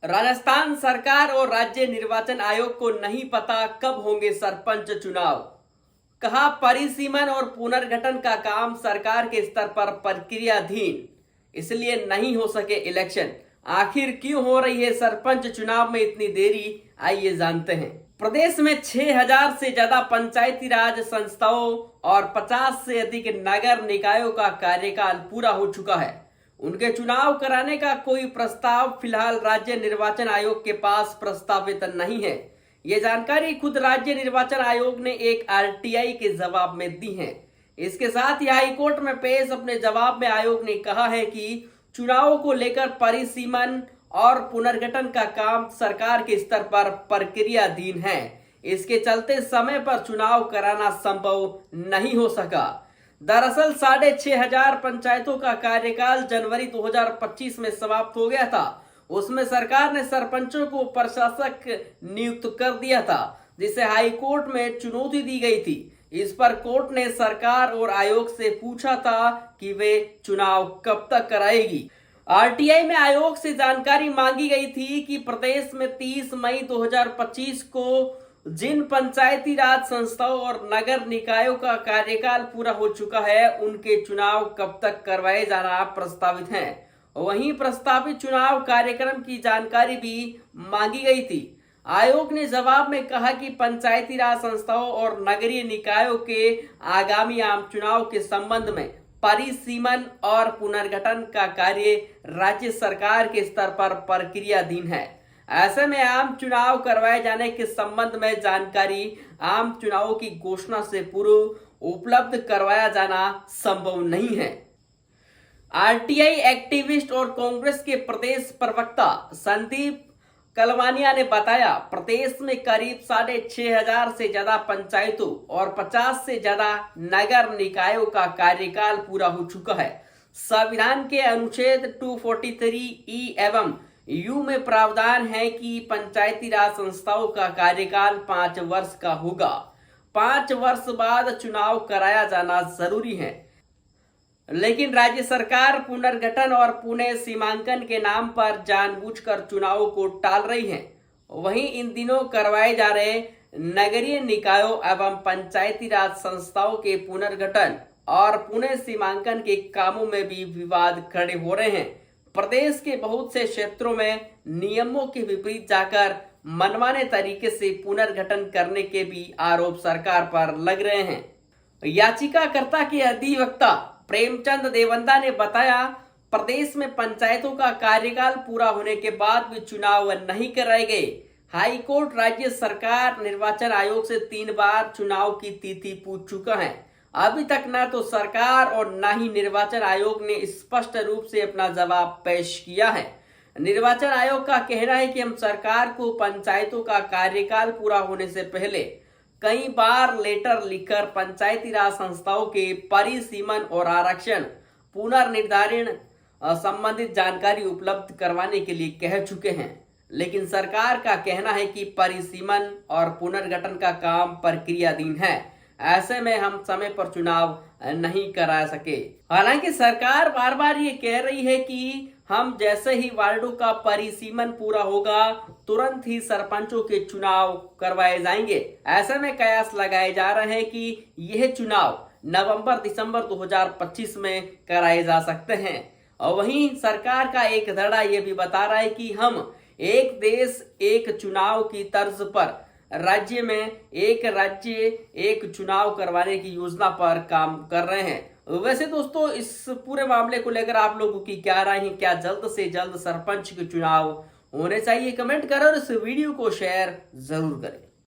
राजस्थान सरकार और राज्य निर्वाचन आयोग को नहीं पता कब होंगे सरपंच चुनाव। कहा परिसीमन और पुनर्गठन का काम सरकार के स्तर पर प्रक्रियाधीन, इसलिए नहीं हो सके इलेक्शन। आखिर क्यों हो रही है सरपंच चुनाव में इतनी देरी, आइए जानते हैं। प्रदेश में 6000 से ज्यादा पंचायती राज संस्थाओं और 50 से अधिक नगर निकायों का कार्यकाल पूरा हो चुका है। उनके चुनाव कराने का कोई प्रस्ताव फिलहाल राज्य निर्वाचन आयोग के पास प्रस्तावित नहीं है। ये जानकारी खुद राज्य निर्वाचन आयोग ने एक आरटीआई के जवाब में दी है। इसके साथ ही हाईकोर्ट में पेश अपने जवाब में आयोग ने कहा है कि चुनावों को लेकर परिसीमन और पुनर्गठन का काम सरकार के स्तर पर प्रक्रियाधीन है। इसके चलते समय पर चुनाव कराना संभव नहीं हो सका। दरअसल 6500 पंचायतों का कार्यकाल जनवरी 2025 में समाप्त हो गया था। उसमें सरकार ने सरपंचों को प्रशासक नियुक्त कर दिया था, जिसे हाईकोर्ट में चुनौती दी गई थी। इस पर कोर्ट ने सरकार और आयोग से पूछा था कि वे चुनाव कब तक कराएगी। आरटीआई में आयोग से जानकारी मांगी गई थी कि प्रदेश में 30 मई 2025 को जिन पंचायती राज संस्थाओं और नगर निकायों का कार्यकाल पूरा हो चुका है, उनके चुनाव कब तक करवाए जाना प्रस्तावित है। वहीं प्रस्तावित चुनाव कार्यक्रम की जानकारी भी मांगी गई थी। आयोग ने जवाब में कहा कि पंचायती राज संस्थाओं और नगरीय निकायों के आगामी आम चुनाव के संबंध में परिसीमन और पुनर्गठन का कार्य राज्य सरकार के स्तर पर प्रक्रियाधीन है। ऐसे में आम चुनाव करवाए जाने के संबंध में जानकारी आम चुनावों की घोषणा से पूर्व उपलब्ध करवाया जाना संभव नहीं है। आरटीआई एक्टिविस्ट और कांग्रेस के प्रदेश प्रवक्ता संदीप कलवानिया ने बताया, प्रदेश में करीब 6500 से ज्यादा पंचायतों और 50 से ज्यादा नगर निकायों का कार्यकाल पूरा हो चुका है। संविधान के अनुच्छेद 243 एवं यू में प्रावधान है कि पंचायती राज संस्थाओं का कार्यकाल 5 वर्ष का होगा। 5 वर्ष बाद चुनाव कराया जाना जरूरी है, लेकिन राज्य सरकार पुनर्गठन और पुनः सीमांकन के नाम पर जानबूझकर चुनावों को टाल रही है। वहीं इन दिनों करवाए जा रहे नगरीय निकायों एवं पंचायती राज संस्थाओं के पुनर्गठन और पुनः सीमांकन के कामों में भी विवाद खड़े हो रहे हैं। प्रदेश के बहुत से क्षेत्रों में नियमों के विपरीत जाकर मनमाने तरीके से पुनर्गठन करने के भी आरोप सरकार पर लग रहे हैं। याचिकाकर्ता के अधिवक्ता प्रेमचंद देवंदा ने बताया, प्रदेश में पंचायतों का कार्यकाल पूरा होने के बाद भी चुनाव नहीं कराए गए। हाईकोर्ट राज्य सरकार निर्वाचन आयोग से 3 बार चुनाव की तिथि पूछ चुका है। अभी तक ना तो सरकार और ना ही निर्वाचन आयोग ने स्पष्ट रूप से अपना जवाब पेश किया है। निर्वाचन आयोग का कहना है कि हम सरकार को पंचायतों का कार्यकाल पूरा होने से पहले कई बार लेटर लिखकर पंचायती राज संस्थाओं के परिसीमन और आरक्षण पुनर्निर्धारण संबंधित जानकारी उपलब्ध करवाने के लिए कह चुके हैं, लेकिन सरकार का कहना है कि परिसीमन और पुनर्गठन का काम प्रक्रियाधीन है। ऐसे में हम समय पर चुनाव नहीं करा सके। हालांकि सरकार बार बार ये कह रही है कि हम जैसे ही वार्डों का परिसीमन पूरा होगा, तुरंत ही सरपंचों के चुनाव करवाए जाएंगे। ऐसे में कयास लगाए जा रहे हैं कि यह चुनाव नवंबर-दिसंबर 2025 में कराए जा सकते हैं। और वहीं सरकार का एक धड़ा यह भी बता रहा है कि हम एक देश एक चुनाव की तर्ज पर राज्य में एक राज्य एक चुनाव करवाने की योजना पर काम कर रहे हैं। वैसे दोस्तों, इस पूरे मामले को लेकर आप लोगों की क्या राय है? क्या जल्द से जल्द सरपंच के चुनाव होने चाहिए? कमेंट करें और इस वीडियो को शेयर जरूर करें।